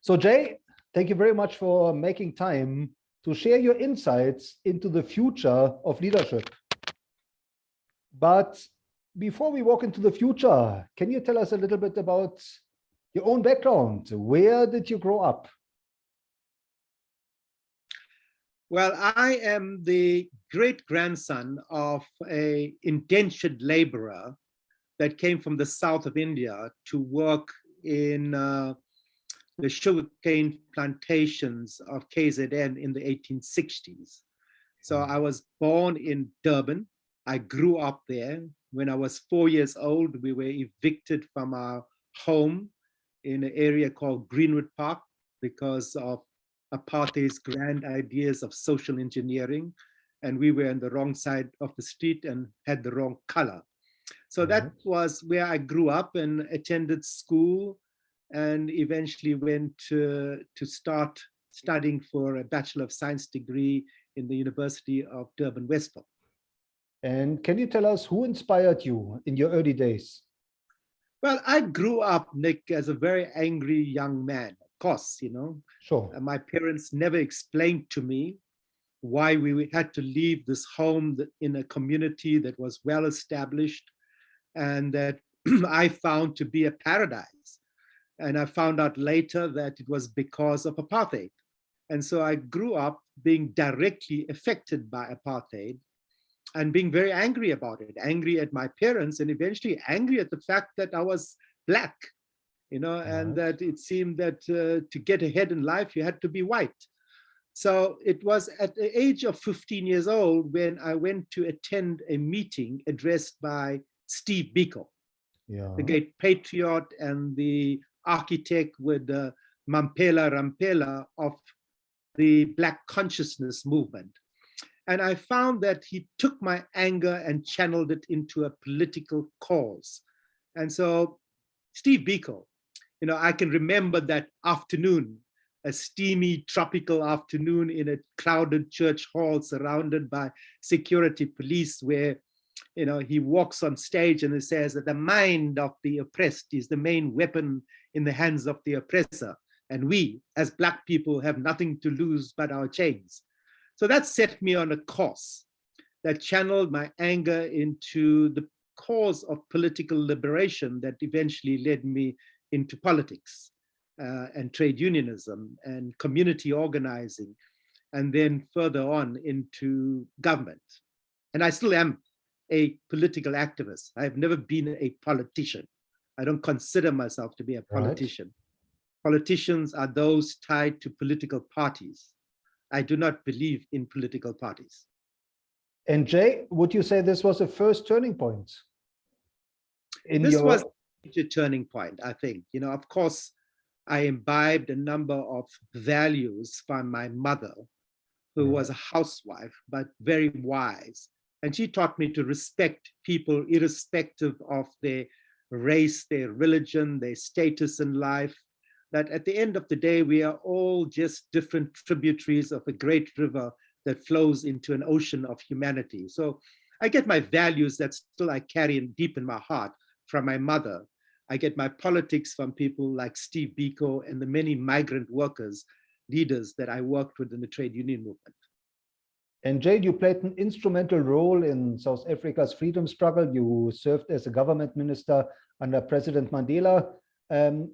So Jay, thank you very much for making time to share your insights into the future of leadership. But before we walk into the future, can you tell us a little bit about your own background? Where did you grow up? Well, I am the great-grandson of an indentured laborer that came from the south of India to work in the sugarcane plantations of KZN in the 1860s. So I was born in Durban. I grew up there. When I was 4 years old, we were evicted from our home in an area called Greenwood Park because of apartheid's grand ideas of social engineering. And we were on the wrong side of the street and had the wrong color. So that was where I grew up and attended school, and eventually went to start studying for a Bachelor of Science degree in the University of Durban-Westville. And can you tell us who inspired you in your early days? Well, I grew up, Nick, as a very angry young man, of course, you know. Sure. My parents never explained to me why we had to leave this home in a community that was well established and that I found to be a paradise. And I found out later that it was because of apartheid. And so I grew up being directly affected by apartheid and being very angry about it, angry at my parents, and eventually angry at the fact that I was Black, you know, and that it seemed that to get ahead in life, you had to be white. So it was at the age of 15 years old when I went to attend a meeting addressed by Steve Biko, the great patriot and the architect with the Mampela Rampela of the Black consciousness movement. And I found that he took my anger and channeled it into a political cause. And so Steve Biko, you know, I can remember that afternoon, a steamy tropical afternoon in a crowded church hall surrounded by security police, where, you know, he walks on stage and he says that the mind of the oppressed is the main weapon in the hands of the oppressor. And we, as Black people, have nothing to lose but our chains. So that set me on a course that channeled my anger into the cause of political liberation that eventually led me into politics and trade unionism and community organizing, and then further on into government. And I still am a political activist. I've never been a politician. I don't consider myself to be a politician. Politicians are those tied to political parties. I do not believe in political parties. And Jay, would you say this was the first turning point? This was a major turning point, I think. You know, of course, I imbibed a number of values from my mother, who was a housewife, but very wise. And she taught me to respect people irrespective of their race, their religion, their status in life, that at the end of the day, we are all just different tributaries of a great river that flows into an ocean of humanity. So I get my values that still I carry deep in my heart from my mother. I get my politics from people like Steve Biko and the many migrant workers, leaders that I worked with in the trade union movement. And Jay, you played an instrumental role in South Africa's freedom struggle. You served as a government minister under President Mandela.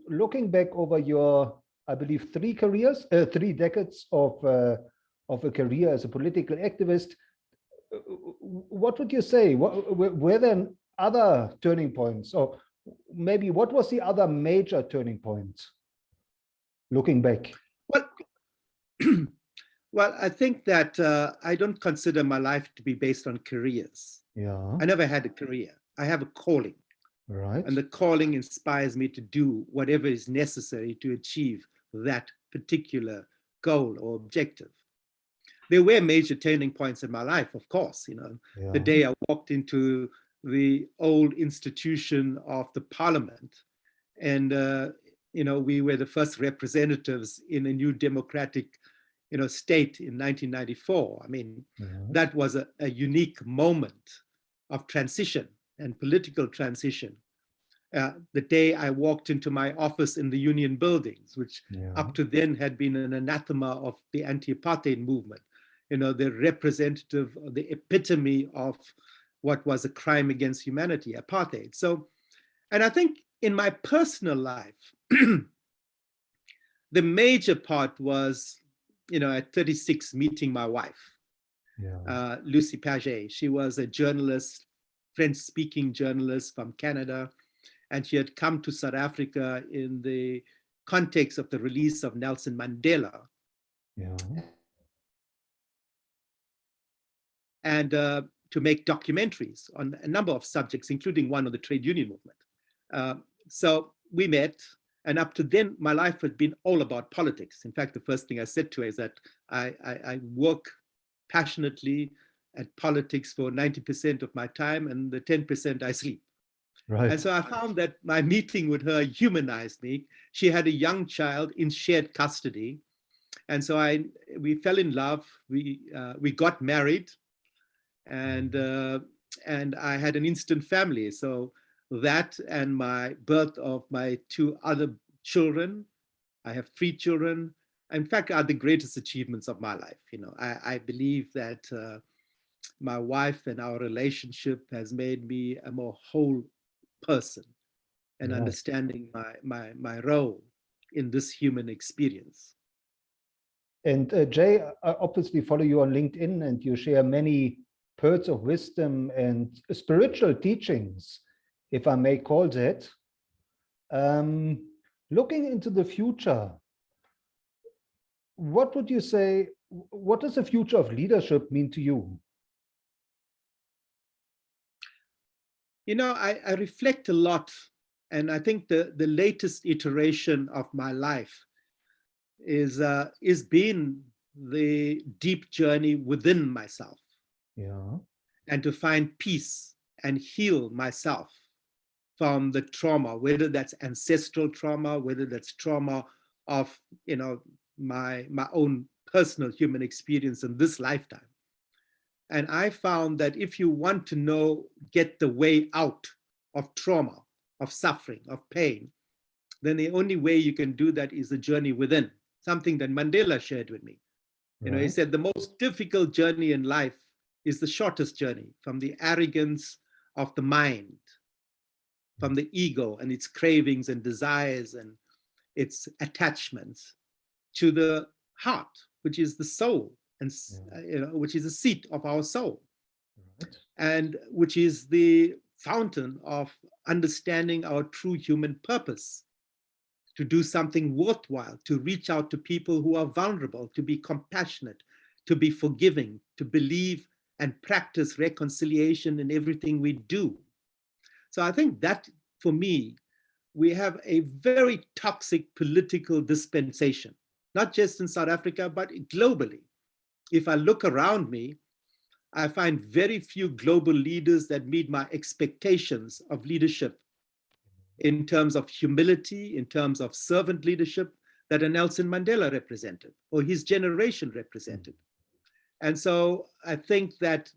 Looking back over your, I believe, 3 decades of a career as a political activist, what would you say? Were there other turning points, or maybe what was the other major turning point looking back? Well, I think that I don't consider my life to be based on careers. I never had a career. I have a calling. Right. And the calling inspires me to do whatever is necessary to achieve that particular goal or objective. There were major turning points in my life, of course, you know, the day I walked into the old institution of the parliament, and, you know, we were the first representatives in a new democratic, you know, state in 1994. I mean, that was a unique moment of transition and political transition. the day I walked into my office in the Union buildings, which Yeah. up to then had been an anathema of the anti-apartheid movement, the representative, the epitome of what was a crime against humanity, apartheid. So, and I think in my personal life, the major part was, at 36, meeting my wife, Lucy Paget. She was a journalist, French-speaking journalist from Canada, and she had come to South Africa in the context of the release of Nelson Mandela. And to make documentaries on a number of subjects, including one on the trade union movement. So we met, and up to then, my life had been all about politics. In fact, the first thing I said to her is that I work passionately at politics for 90% of my time, and the 10% I sleep. Right. And so I found that my meeting with her humanized me. She had a young child in shared custody. And so we fell in love. We got married, and I had an instant family. So that and my birth of my 2 other children, I have 3 children, in fact, are the greatest achievements of my life. I believe that my wife and our relationship has made me a more whole person and understanding my role in this human experience. And Jay, I obviously follow you on LinkedIn, and you share many pearls of wisdom and spiritual teachings, if I may call that. Looking into the future, what would you say, what does the future of leadership mean to you? I reflect a lot, and I think the latest iteration of my life is being the deep journey within myself. And to find peace and heal myself from the trauma, whether that's ancestral trauma, whether that's trauma of my own personal human experience in this lifetime. And I found that if you want to get the way out of trauma, of suffering, of pain, then the only way you can do that is the journey within, something that Mandela shared with me. He said the most difficult journey in life is the shortest journey, from the arrogance of the mind, from the ego and its cravings and desires and its attachments, to the heart, which is the soul, and which is the seat of our soul, and which is the fountain of understanding our true human purpose, to do something worthwhile, to reach out to people who are vulnerable, to be compassionate, to be forgiving, to believe and practice reconciliation in everything we do. So I think that, for me, we have a very toxic political dispensation, not just in South Africa, but globally. If I look around me, I find very few global leaders that meet my expectations of leadership in terms of humility, in terms of servant leadership that a Nelson Mandela represented, or his generation represented. And so I think that,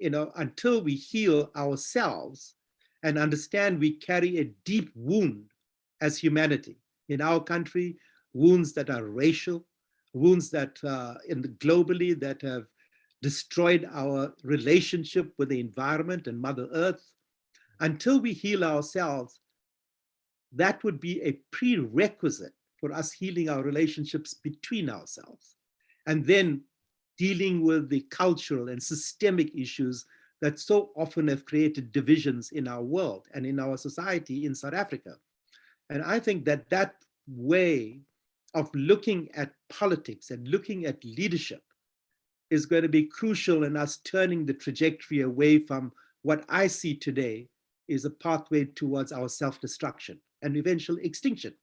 until we heal ourselves and understand we carry a deep wound as humanity in our country, wounds that are racial, wounds that globally that have destroyed our relationship with the environment and Mother Earth, until we heal ourselves, that would be a prerequisite for us healing our relationships between ourselves, and then dealing with the cultural and systemic issues that so often have created divisions in our world and in our society in South Africa. And I think that that way of looking at politics and looking at leadership is going to be crucial in us turning the trajectory away from what I see today is a pathway towards our self-destruction and eventual extinction.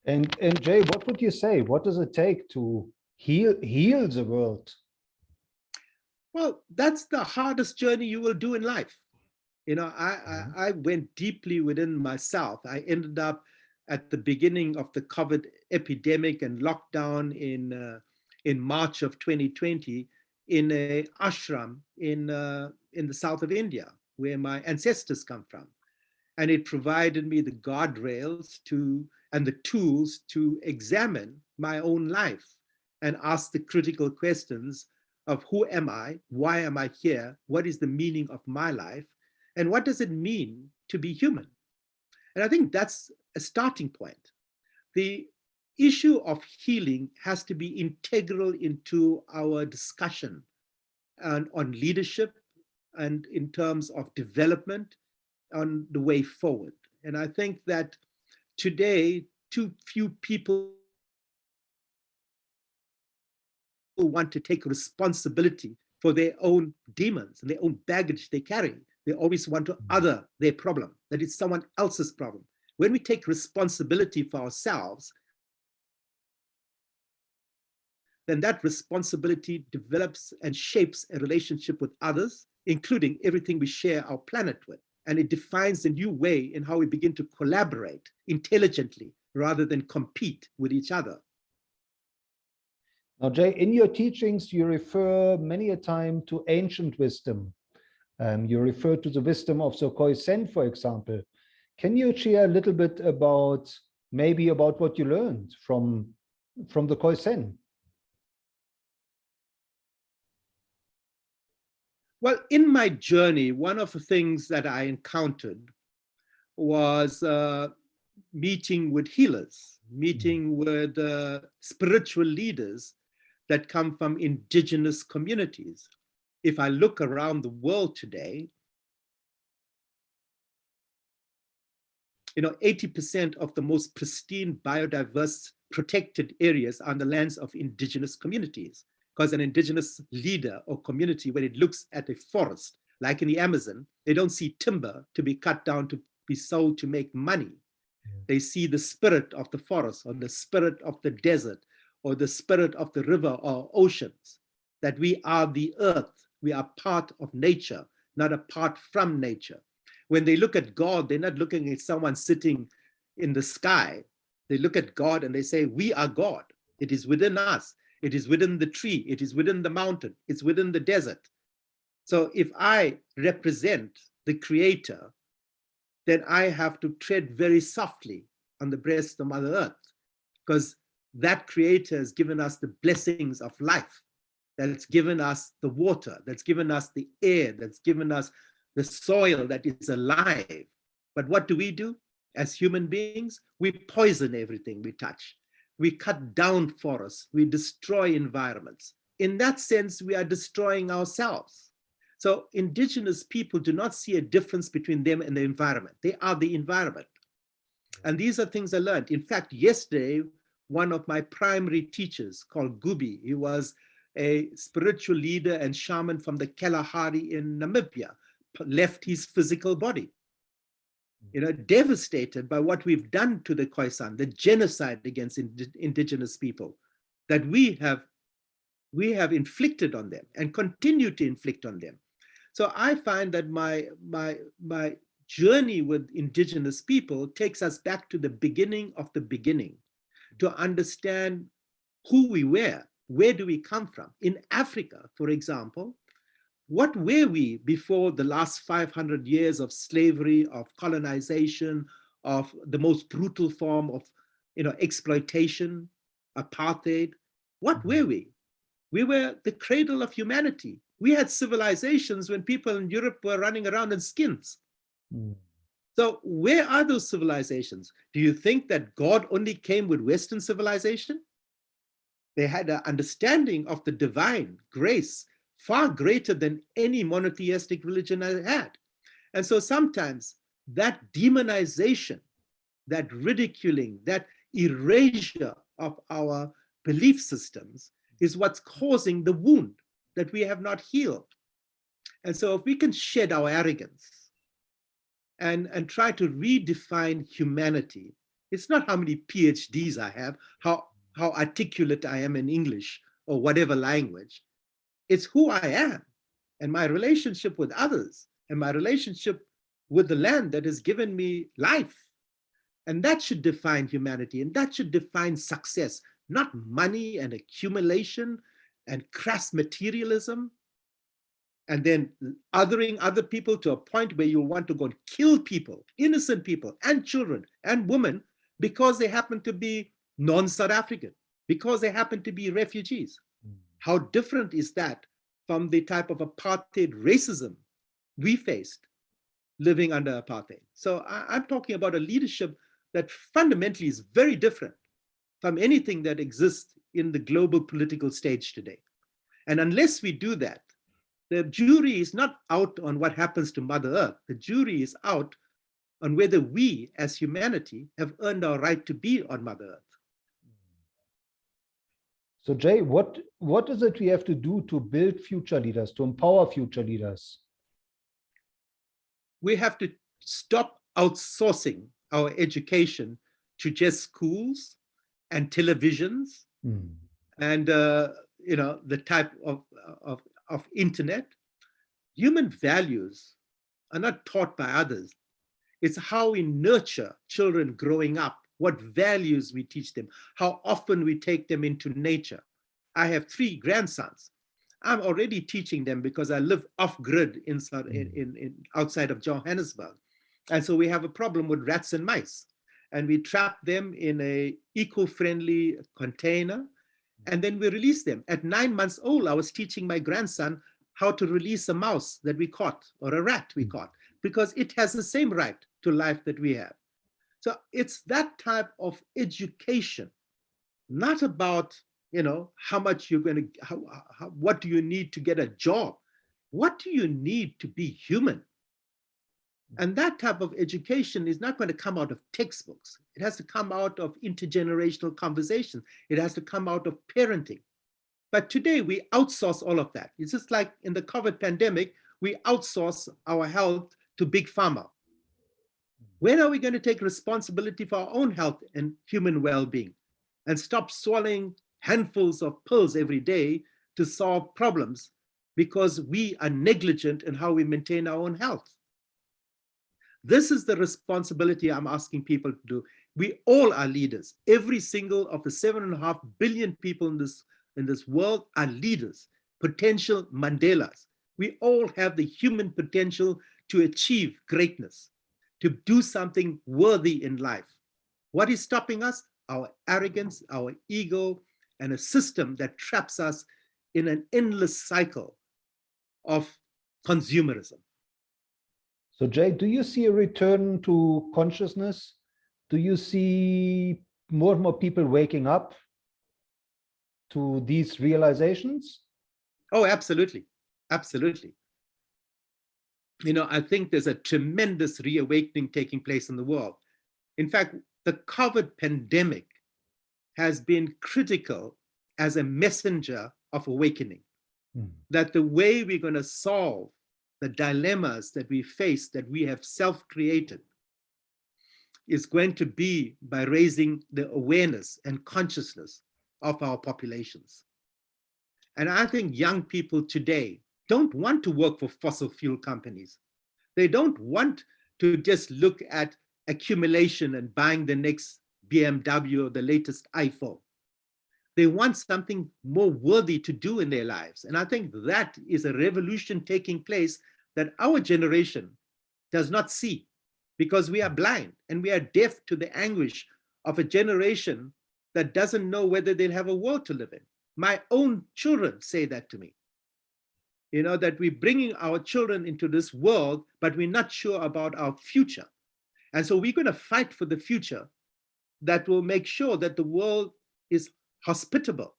And Jay, what would you say? What does it take to heal the world? Well, that's the hardest journey you will do in life. I went deeply within myself. I ended up at the beginning of the COVID epidemic and lockdown in March of 2020 in a ashram in the south of India, where my ancestors come from. And it provided me the guardrails and the tools to examine my own life and ask the critical questions of who am I, why am I here, what is the meaning of my life, and what does it mean to be human? And I think that's a starting point. The issue of healing has to be integral into our discussion on leadership and in terms of development on the way forward. And I think that today, too few people want to take responsibility for their own demons and their own baggage they carry. They always want to other their problem, that it's someone else's problem. When we take responsibility for ourselves, then that responsibility develops and shapes a relationship with others, including everything we share our planet with. And it defines a new way in how we begin to collaborate intelligently rather than compete with each other. Now, Jay, in your teachings, you refer many a time to ancient wisdom. You refer to the wisdom of the Khoisan, for example. Can you share a little bit about what you learned from the Khoisan? Well, in my journey, one of the things that I encountered was meeting with healers, meeting with spiritual leaders that come from indigenous communities. If I look around the world today, 80% of the most pristine, biodiverse, protected areas are on the lands of indigenous communities. Because an indigenous leader or community, when it looks at a forest, like in the Amazon, they don't see timber to be cut down to be sold to make money. They see the spirit of the forest or the spirit of the desert or the spirit of the river or oceans, that we are the earth, we are part of nature, not apart from nature. When they look at God, they're not looking at someone sitting in the sky. They look at God and they say, we are God. It is within us. It is within the tree. It is within the mountain. It's within the desert. So if I represent the Creator, then I have to tread very softly on the breast of Mother Earth, because that Creator has given us the blessings of life, that's given us the water, that's given us the air, that's given us the soil that is alive. But what do? As human beings? We poison everything we touch. We cut down forests. We destroy environments. In that sense, we are destroying ourselves. So indigenous people do not see a difference between them and the environment. They are the environment. And these are things I learned. In fact, yesterday, one of my primary teachers called Gubi, he was a spiritual leader and shaman from the Kalahari in Namibia, left his physical body, devastated by what we've done to the Khoisan, the genocide against indigenous people that we have inflicted on them and continue to inflict on them. So I find that my journey with indigenous people takes us back to the beginning of the beginning, to understand who we were, where do we come from. In Africa, for example, what were we before the last 500 years of slavery, of colonization, of the most brutal form of exploitation, apartheid? What were we? We were the cradle of humanity. We had civilizations when people in Europe were running around in skins. So where are those civilizations? Do you think that God only came with Western civilization? They had an understanding of the divine grace far greater than any monotheistic religion I had. And so sometimes that demonization, that ridiculing, that erasure of our belief systems is what's causing the wound that we have not healed. And so if we can shed our arrogance and try to redefine humanity, it's not how many PhDs I have, how articulate I am in English or whatever language. It's who I am and my relationship with others and my relationship with the land that has given me life. And that should define humanity, and that should define success, not money and accumulation and crass materialism. and then othering other people to a point where you want to go and kill people, innocent people and children and women, because they happen to be non-South African, because they happen to be refugees. How different is that from the type of apartheid racism we faced living under apartheid? So I'm talking about a leadership that fundamentally is very different from anything that exists in the global political stage today. And unless we do that, the jury is not out on what happens to Mother Earth. The jury is out on whether we as humanity have earned our right to be on Mother Earth. So Jay, what is it we have to do to build future leaders, to empower future leaders? We have to stop outsourcing our education to just schools and televisions and the type of internet. Human values are not taught by others. It's how we nurture children growing up, what values we teach them, how often we take them into nature. I have 3 grandsons. I'm already teaching them because I live off-grid outside of Johannesburg. And so we have a problem with rats and mice. And we trap them in an eco-friendly container, and then we release them. At 9 months old, I was teaching my grandson how to release a mouse that we caught or a rat we caught, because it has the same right to life that we have. So it's that type of education, not about, how much you're going to, what do you need to get a job? What do you need to be human? And that type of education is not going to come out of textbooks. It has to come out of intergenerational conversation. It has to come out of parenting. But today we outsource all of that. It's just like in the COVID pandemic, we outsource our health to big pharma. When are we going to take responsibility for our own health and human well-being and stop swallowing handfuls of pills every day to solve problems because we are negligent in how we maintain our own health? This is the responsibility I'm asking people to do. We all are leaders. Every single of the 7.5 billion people in this world are leaders, potential Mandelas. We all have the human potential to achieve greatness, to do something worthy in life. What is stopping us? Our arrogance, our ego, and a system that traps us in an endless cycle of consumerism. So Jay, do you see a return to consciousness? Do you see more and more people waking up to these realizations? Oh, absolutely. Absolutely. I think there's a tremendous reawakening taking place in the world. In fact, the COVID pandemic has been critical as a messenger of awakening, that the way we're going to solve the dilemmas that we face, that we have self-created, is going to be by raising the awareness and consciousness of our populations. And I think young people today don't want to work for fossil fuel companies. They don't want to just look at accumulation and buying the next BMW or the latest iPhone. They want something more worthy to do in their lives. And I think that is a revolution taking place that our generation does not see, because we are blind and we are deaf to the anguish of a generation that doesn't know whether they'll have a world to live in. My own children say that to me, that we're bringing our children into this world, but we're not sure about our future. And so we're going to fight for the future that will make sure that the world is hospitable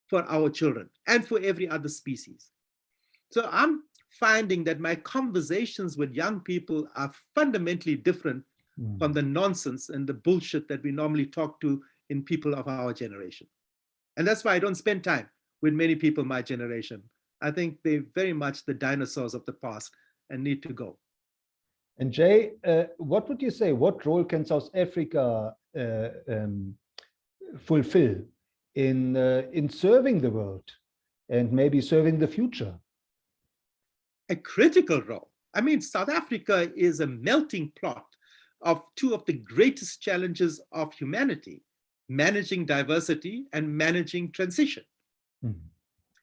for our children and for every other species. So I'm finding that my conversations with young people are fundamentally different from the nonsense and the bullshit that we normally talk to in people of our generation. And that's why I don't spend time with many people my generation. I think they're very much the dinosaurs of the past and need to go. And Jay, what would you say? What role can South Africa fulfill in serving the world and maybe serving the future? A critical role. I mean, South Africa is a melting pot of 2 of the greatest challenges of humanity: managing diversity and managing transition.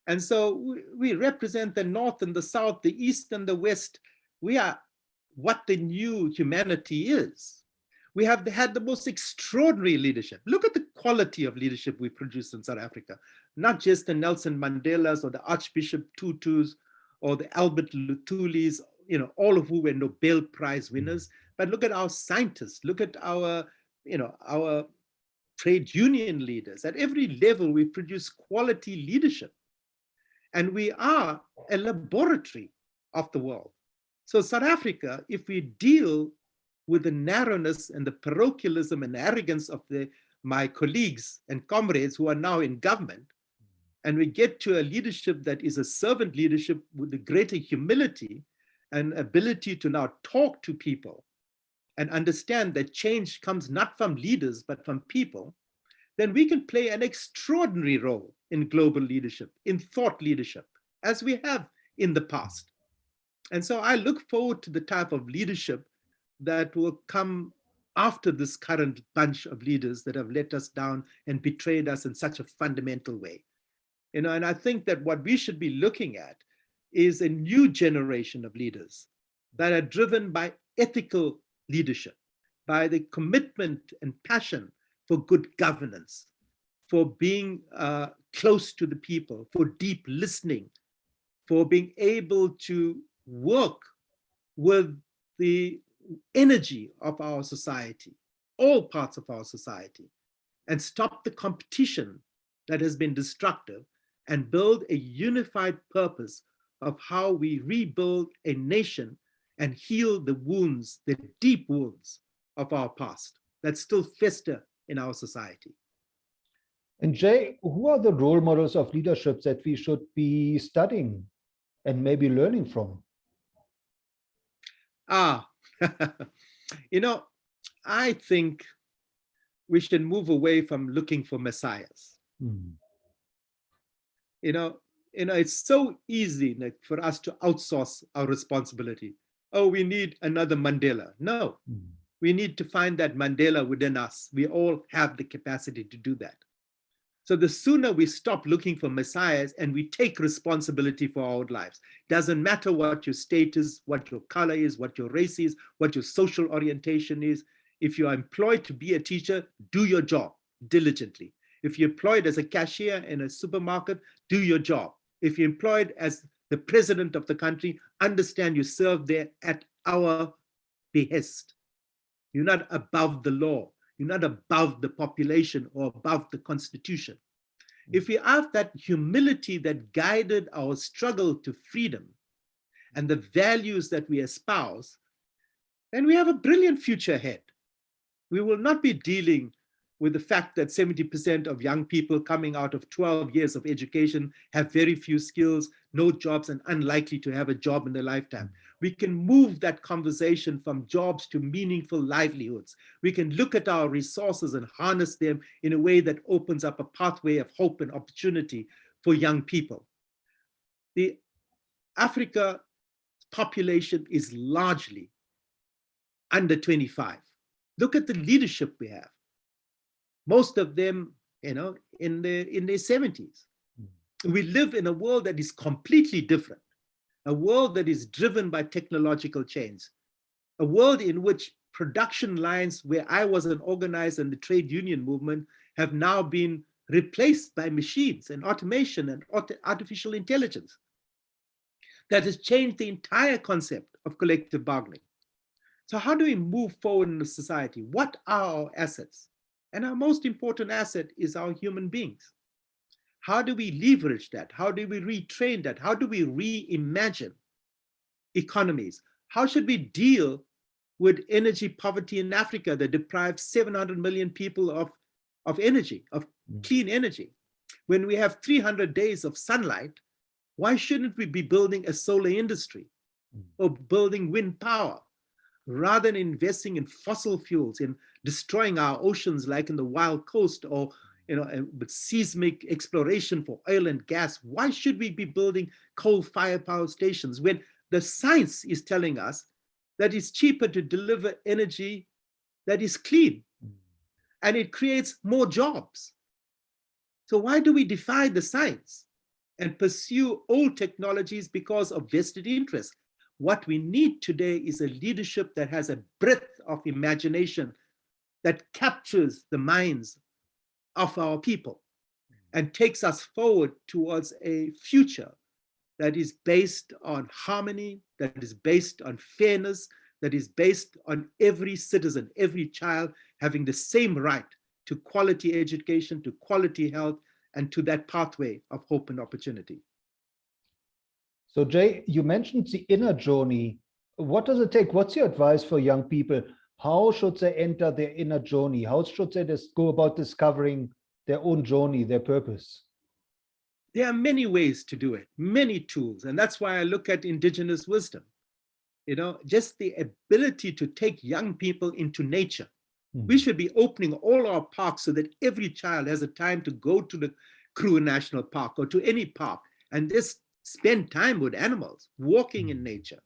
And so we represent the North and the South, the East and the West. We are what the new humanity is. We have had the most extraordinary leadership. Look at the quality of leadership we produce in South Africa, not just the Nelson Mandelas or the Archbishop Tutus or the Albert Lutulis, all of who were Nobel Prize winners. But look at our scientists, look at our trade union leaders. At every level, we produce quality leadership. And we are a laboratory of the world. So South Africa, if we deal with the narrowness and the parochialism and arrogance of my colleagues and comrades who are now in government, and we get to a leadership that is a servant leadership with the greater humility and ability to now talk to people and understand that change comes not from leaders, but from people, then we can play an extraordinary role in global leadership, in thought leadership, as we have in the past. And so I look forward to the type of leadership that will come after this current bunch of leaders that have let us down and betrayed us in such a fundamental way. And I think that what we should be looking at is a new generation of leaders that are driven by ethical leadership, by the commitment and passion for good governance, for being close to the people, for deep listening, for being able to work with the energy of our society, all parts of our society, and stop the competition that has been destructive and build a unified purpose of how we rebuild a nation and heal the wounds, the deep wounds of our past that still fester in our society. And Jay, who are the role models of leadership that we should be studying and maybe learning from? I think we should move away from looking for messiahs. It's so easy for us to outsource our responsibility. Oh, we need another Mandela. No, we need to find that Mandela within us. We all have the capacity to do that. So the sooner we stop looking for messiahs and we take responsibility for our lives, doesn't matter what your state is, what your color is, what your race is, what your social orientation is. If you are employed to be a teacher, do your job diligently. If you're employed as a cashier in a supermarket, do your job. If you're employed as the president of the country, understand you serve there at our behest. You're not above the law. You're not above the population or above the constitution. If we have that humility that guided our struggle to freedom and the values that we espouse, then we have a brilliant future ahead. We will not be dealing with the fact that 70% of young people coming out of 12 years of education have very few skills, no jobs, and unlikely to have a job in their lifetime. We can move that conversation from jobs to meaningful livelihoods. We can look at our resources and harness them in a way that opens up a pathway of hope and opportunity for young people. The Africa population is largely under 25. Look at the leadership we have. Most of them, in their 70s. We live in a world that is completely different, a world that is driven by technological change, a world in which production lines where I was an organizer in the trade union movement have now been replaced by machines and automation and artificial intelligence. That has changed the entire concept of collective bargaining. So how do we move forward in the society? What are our assets? And our most important asset is our human beings. How do we leverage that? How do we retrain that? How do we reimagine economies? How should we deal with energy poverty in Africa that deprives 700 million people of energy, of clean energy? When we have 300 days of sunlight, why shouldn't we be building a solar industry or building wind power rather than investing in fossil fuels, in destroying our oceans like in the Wild Coast, or with seismic exploration for oil and gas? Why should we be building coal-fired power stations when the science is telling us that it's cheaper to deliver energy that is clean and it creates more jobs? So why do we defy the science? and pursue old technologies because of vested interest. What we need today is a leadership that has a breadth of imagination that captures the minds of our people and takes us forward towards a future that is based on harmony, that is based on fairness, that is based on every citizen, every child having the same right to quality education, to quality health, and to that pathway of hope and opportunity. So Jay, you mentioned the inner journey. What does it take? What's your advice for young people? How should they enter their inner journey? How should they just go about discovering their own journey, their purpose? There are many ways to do it, many tools. And that's why I look at indigenous wisdom. You know, just the ability to take young people into nature. We should be opening all our parks so that every child has a time to go to the Kruger National Park or to any park and just spend time with animals, walking in nature.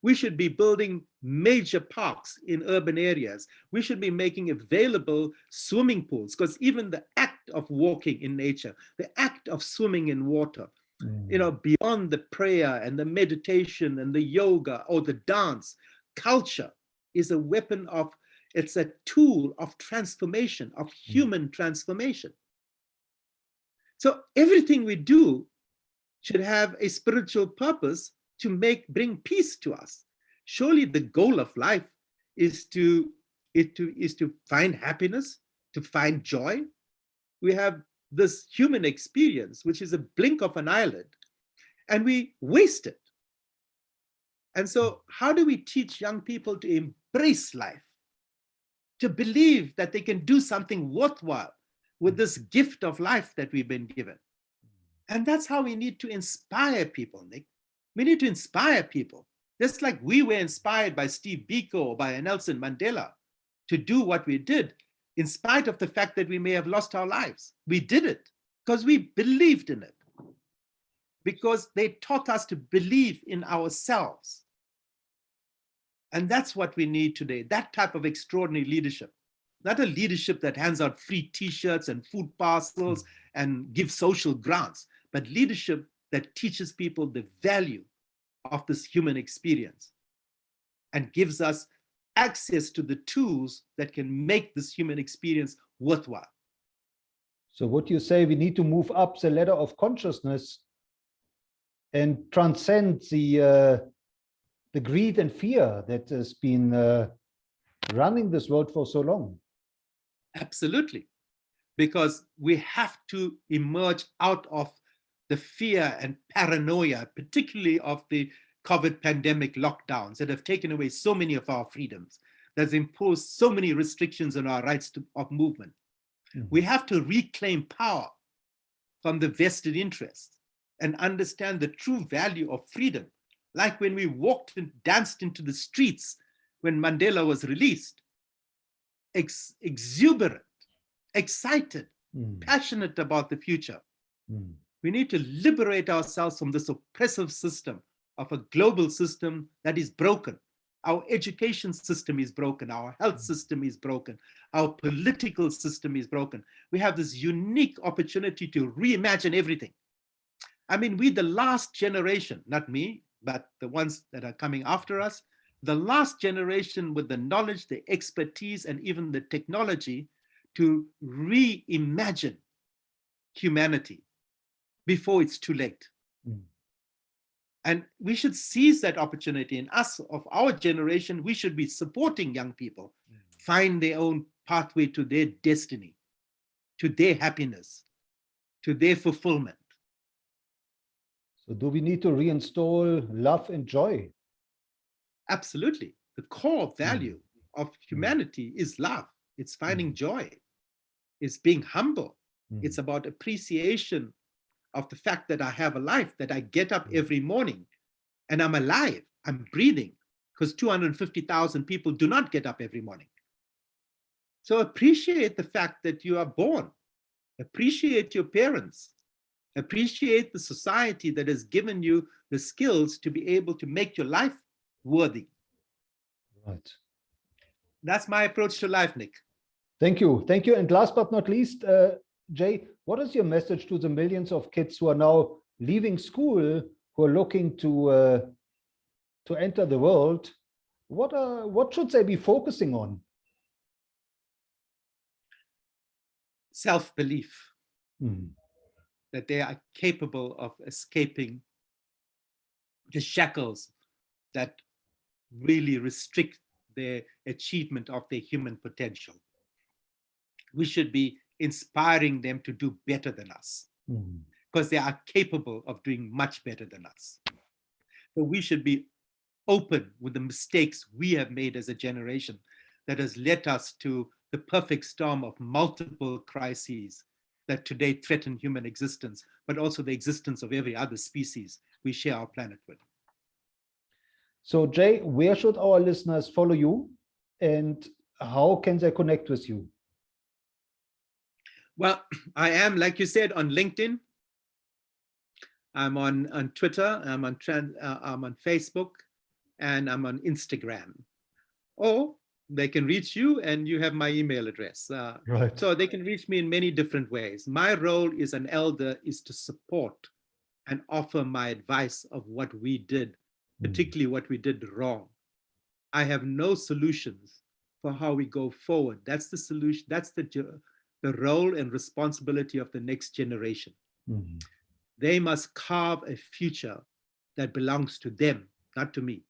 We should be building major parks in urban areas. We should be making available swimming pools, because even the act of walking in nature, the act of swimming in water, you know, beyond the prayer and the meditation and the yoga or the dance, culture is a weapon of, it's a tool of transformation, of human transformation. So everything we do should have a spiritual purpose to bring peace to us. Surely the goal of life is to find happiness, to find joy. We have this human experience, which is a blink of an eyelid, and we waste it. And so how do we teach young people to embrace life, to believe that they can do something worthwhile with this gift of life that we've been given? And that's how we need to inspire people, Nick. We need to inspire people, just like we were inspired by Steve Biko or by Nelson Mandela to do what we did, in spite of the fact that we may have lost our lives. We did it because we believed in it, because they taught us to believe in ourselves. And that's what we need today, that type of extraordinary leadership. Not a leadership that hands out free t-shirts and food parcels and gives social grants, but leadership that teaches people the value of this human experience and gives us access to the tools that can make this human experience worthwhile. So what you say, we need to move up the ladder of consciousness and transcend the greed and fear that has been running this world for so long. Absolutely, because we have to emerge out of the fear and paranoia, particularly of the COVID pandemic lockdowns that have taken away so many of our freedoms, that's imposed so many restrictions on our rights of movement. We have to reclaim power from the vested interests and understand the true value of freedom. Like when we walked and danced into the streets when Mandela was released, exuberant, excited, passionate about the future. We need to liberate ourselves from this oppressive system of a global system that is broken. Our education system is broken. Our health system is broken. Our political system is broken. We have this unique opportunity to reimagine everything. I mean, we, the last generation, not me, but the ones that are coming after us, the last generation with the knowledge, the expertise, and even the technology to reimagine humanity before it's too late. And we should seize that opportunity. And us, of our generation, we should be supporting young people find their own pathway to their destiny, to their happiness, to their fulfillment. So do we need to reinstall love and joy? Absolutely. The core value of humanity is love. It's finding joy. It's being humble. It's about appreciation of the fact that I have a life, that I get up every morning and I'm alive, I'm breathing, because 250,000 people do not get up every morning. So appreciate the fact that you are born. Appreciate your parents. Appreciate the society that has given you the skills to be able to make your life worthy. Right. That's my approach to life, Nick. Thank you. Thank you. And last but not least, Jay, what is your message to the millions of kids who are now leaving school who are looking to enter the world, what should they be focusing on? Self-belief, Mhm. that they are capable of escaping the shackles that really restrict their achievement of their human potential. We should be inspiring them to do better than us, Mhm. because they are capable of doing much better than us. So we should be open with the mistakes we have made as a generation that has led us to the perfect storm of multiple crises that today threaten human existence, but also the existence of every other species we share our planet with. So Jay, where should our listeners follow you, and how can they connect with you? Well, I am, like you said, on LinkedIn. I'm on Twitter, I'm on Facebook, and I'm on Instagram. Or they can reach you, and you have my email address. Right. So they can reach me in many different ways. My role as an elder is to support and offer my advice of what we did, particularly what we did wrong. I have no solutions for how we go forward. That's the solution. That's the role and responsibility of the next generation. Mhm. They must carve a future that belongs to them, not to me.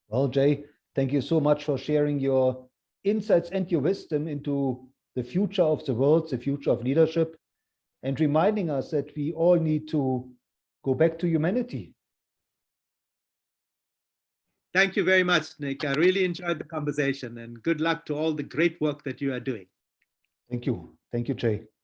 Well, Jay, thank you so much for sharing your insights and your wisdom into the future of the world, the future of leadership, and reminding us that we all need to go back to humanity. Thank you very much, Nick. I really enjoyed the conversation, and good luck to all the great work that you are doing. Thank you. Thank you, Jay.